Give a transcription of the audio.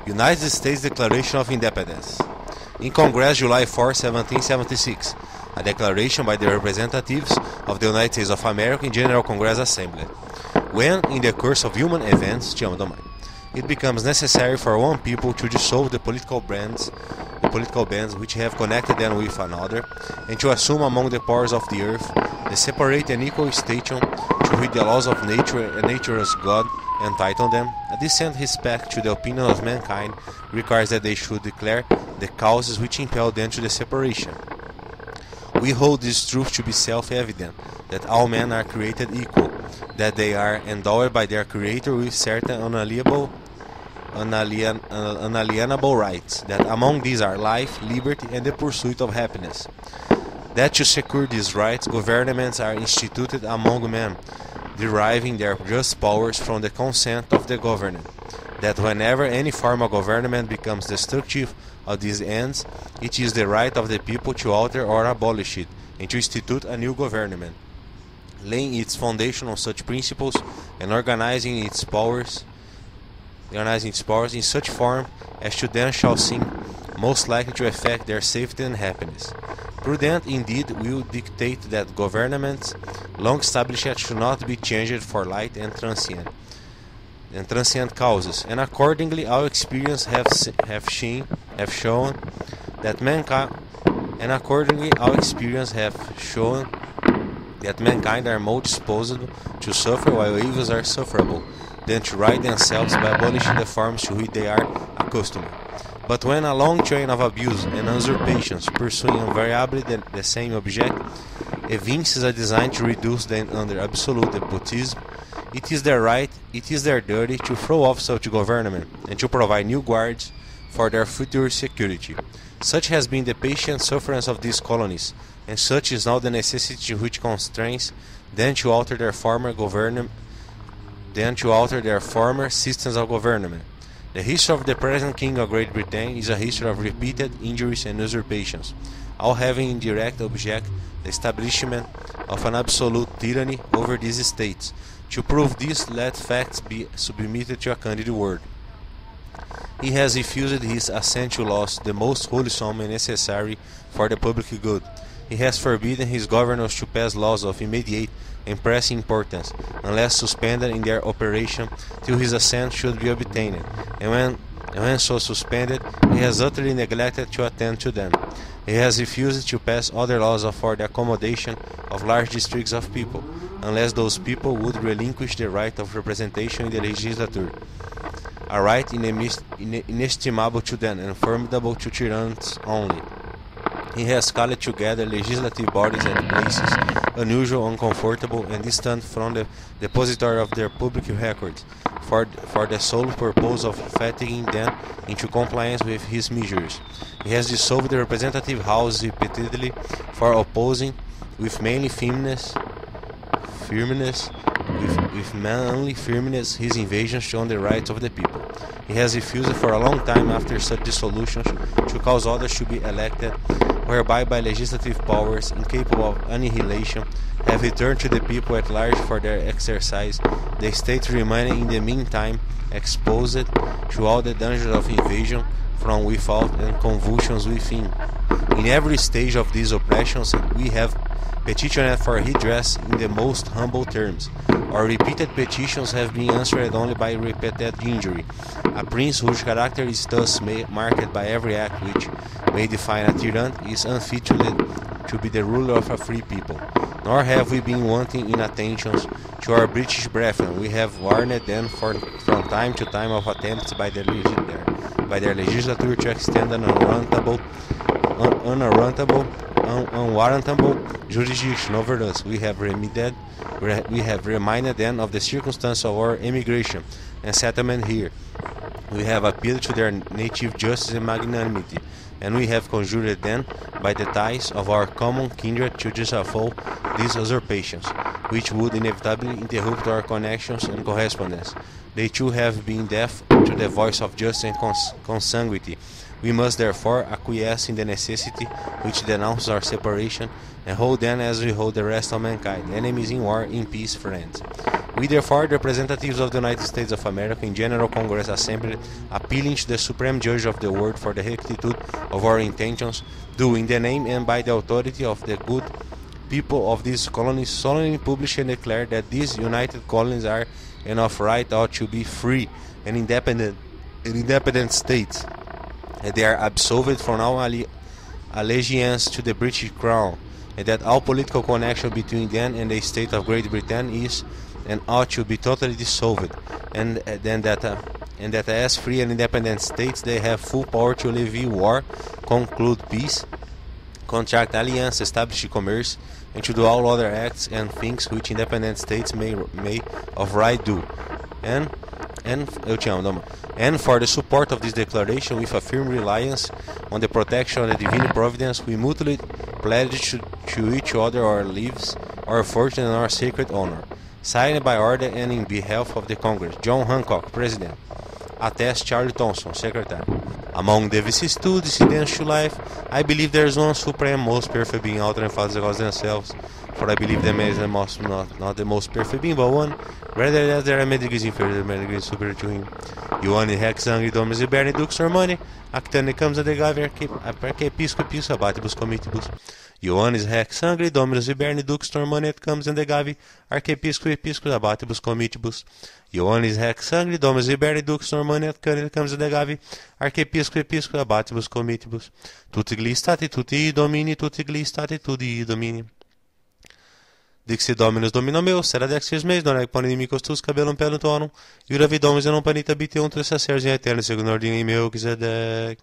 United States Declaration of Independence. In Congress, July 4, 1776, a declaration by the representatives of the United States of America in General Congress Assembly. When, in the course of human events, it becomes necessary for one people to dissolve the political bands which have connected them with another, and to assume among the powers of the earth the separate and equal station to which the laws of nature and nature as God entitle them, a decent respect to the opinion of mankind requires that they should declare the causes which impel them to the separation. We hold this truth to be self-evident, that all men are created equal, that they are endowed by their Creator with certain unalienable rights, that among these are life, liberty, and the pursuit of happiness. That to secure these rights, governments are instituted among men, deriving their just powers from the consent of the governed. That whenever any form of government becomes destructive of these ends, it is the right of the people to alter or abolish it, and to institute a new government, laying its foundation on such principles and organizing its powers in such form as to them shall seem most likely to affect their safety and happiness. Prudent indeed will dictate that governments long established should not be changed for light and transient causes, and accordingly our experience have shown that mankind are more disposed to suffer while evils are sufferable, than to right themselves by abolishing the forms to which they are accustomed. But when a long train of abuse and usurpations, pursuing invariably the same object, evinces a design to reduce them under absolute despotism, it is their duty to throw off such government, and to provide new guards for their future security. Such has been the patient sufferance of these colonies, and such is now the necessity which constrains them to alter their former systems of government. The history of the present King of Great Britain is a history of repeated injuries and usurpations, all having in direct object the establishment of an absolute tyranny over these states. To prove this, let facts be submitted to a candid word. He has refused his assent to laws, the most wholesome and necessary for the public good. He has forbidden his governors to pass laws of immediate and pressing importance, unless suspended in their operation till his assent should be obtained, and when so suspended, he has utterly neglected to attend to them. He has refused to pass other laws for the accommodation of large districts of people, unless those people would relinquish the right of representation in the legislature, a right inestimable to them and formidable to tyrants only. He has called together legislative bodies at places unusual, uncomfortable, and distant from the depository of their public records, for the sole purpose of fatiguing them into compliance with his measures. He has dissolved the representative house repeatedly for opposing with manly firmness his invasions on the rights of the people. He has refused for a long time after such dissolutions to cause others to be elected, whereby by legislative powers incapable of annihilation have returned to the people at large for their exercise, the state remaining in the meantime exposed to all the dangers of invasion from without and convulsions within. In every stage of these oppressions we have petitioned for redress in the most humble terms. Our repeated petitions have been answered only by repeated injury. A prince whose character is thus marked by every act which may define a tyrant is unfit to be the ruler of a free people. Nor have we been wanting in attentions to our British brethren. We have warned them from time to time of attempts by their legislature to extend an unwarrantable jurisdiction over us. We have reminded them of the circumstance of our emigration and settlement here. We have appealed to their native justice and magnanimity, and we have conjured them by the ties of our common kindred to disavow these usurpations, which would inevitably interrupt our connections and correspondence. They too have been deaf to the voice of justice and consanguinity. We must therefore acquiesce in the necessity which denounces our separation, and hold them as we hold the rest of mankind, enemies in war, in peace, friends. We therefore, the representatives of the United States of America in General Congress Assembly, appealing to the Supreme Judge of the world for the rectitude of our intentions, do in the name and by the authority of the good people of these colonies solemnly publish and declare that these united colonies are and of right ought to be free and independent states, and they are absolved from all allegiance to the British Crown, and that all political connection between them and the state of Great Britain is and ought to be totally dissolved, and that as free and independent states they have full power to levy war, conclude peace, contract alliance, establish commerce, and to do all other acts and things which independent states may of right do. And for the support of this declaration, with a firm reliance on the protection of the divine providence, we mutually pledge to each other our lives, our fortune, and our sacred honor. Signed by order and in behalf of the Congress, John Hancock, President. Attest Charlie Thompson, Secretary. Among the vicissitudes incident to life, I believe there is one supreme, most perfect being out and fathers of themselves. For I believe them is not the most perfect being, but one, rather that there are many degrees inferior, many degrees superior to him. Ioannis Rex Angli Dominus Iberni Dux Normani, Actane comes and the Gavi Archiepiscopus Abatibus Comitibus. Ioannis Rex Angli Dominus Iberni Dux Normani et comes and the Gavi Archiepiscopus Abatibus Comitibus. Ioannis Rex Angli Dominus Iberni Dux Normani et comes and the Gavi Archiepiscopus Abatibus Comitibus. Tutti glistati, tutti domini, tutti glistati, tutti domini. Dixi Dominus Domino meu, sera dexis meis, non ec ponimicos tus cabellum pelum tonum, iura vidomus e non panita bitium, tu sacerzi eterni, segundo ordine meu, Quisedec.